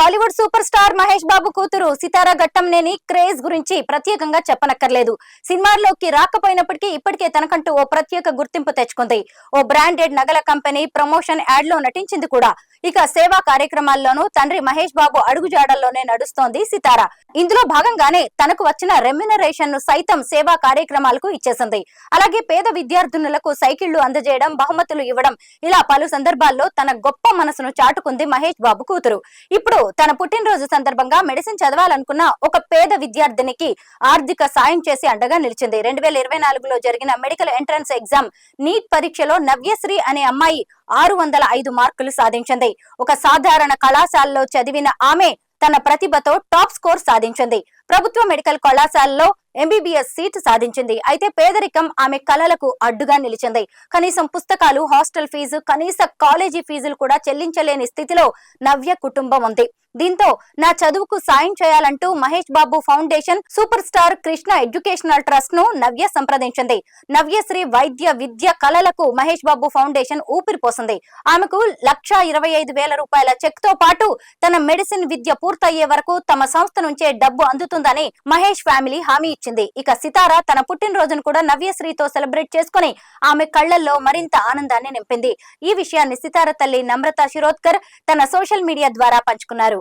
Tollywood super star Mahesh Babu కూతురు సితారా Ghattamaneni craze గురించి ప్రత్యేకంగా చెప్పనక్కర్లేదు. సినిమాల్లోకి రాకపోయినప్పటికీ ఇప్పటికే తనకంటూ ఓ ప్రత్యేక గుర్తింపు తెచ్చుకుంది. ఓ బ్రాండెడ్ నగల కంపెనీ ప్రమోషన్ యాడ్ లో నటించింది కూడా. ఇక సేవా కార్యక్రమాల్లోనూ తండ్రి మహేష్ బాబు అడుగుజాడల్లోనే నడుస్తోంది సితారా. ఇందులో భాగంగానే తనకు వచ్చిన రెమ్యునరేషన్ ను సైతం సేవా కార్యక్రమాలకు ఇచ్చేసింది. అలాగే పేద విద్యార్థినులకు సైకిళ్లు అందజేయడం, బహుమతులు ఇవ్వడం, ఇలా పలు సందర్భాల్లో తన గొప్ప మనసును చాటుకుంది మహేష్ బాబు కూతురు. ఇప్పుడు తన పుట్టినరోజు సందర్భంగా మెడిసిన్ చదవాలనుకున్న ఒక పేద విద్యార్థినికి ఆర్థిక సాయం చేసి అండగా నిలిచింది. 2024లో జరిగిన మెడికల్ ఎంట్రన్స్ ఎగ్జామ్ నీట్ పరీక్షలో నవ్యశ్రీ అనే అమ్మాయి 605 మార్కులు సాధించింది. ఒక సాధారణ కళాశాలలో చదివిన ఆమె తన ప్రతిభతో టాప్ స్కోర్ సాధించింది. ప్రభుత్వ మెడికల్ కళాశాలలో ఎంబీబీఎస్ సీటు సాధించింది. అయితే పేదరికం ఆమె కలలకు అడ్డుగా నిలిచింది. కనీసం పుస్తకాలు, హాస్టల్ ఫీజు, కనీస కాలేజీ ఫీజులు కూడా చెల్లించలేని స్థితిలో నవ్య కుటుంబం ఉంది. దీంతో నా చదువుకు సాయం చేయాలంటూ Mahesh Babu foundation, super star Krishna educational trust ను నవ్య సంప్రదించింది. నవ్యశ్రీ వైద్య విద్య కళలకు మహేష్ బాబు ఫౌండేషన్ ఊపిరిపోసింది. ఆమెకు 1,25,000 రూపాయల చెక్ తో పాటు తన మెడిసిన్ విద్య పూర్తయ్యే వరకు తమ సంస్థ నుంచే డబ్బు అందుతుందని మహేష్ ఫ్యామిలీ హామీ ఇచ్చింది. ఇక సితారా తన పుట్టినరోజును కూడా నవ్యశ్రీతో సెలబ్రేట్ చేసుకుని ఆమె కళ్లల్లో మరింత ఆనందాన్ని నింపింది. ఈ విషయాన్ని సితారా తల్లి నమ్రత శిరోద్కర్ తన సోషల్ మీడియా ద్వారా పంచుకున్నారు.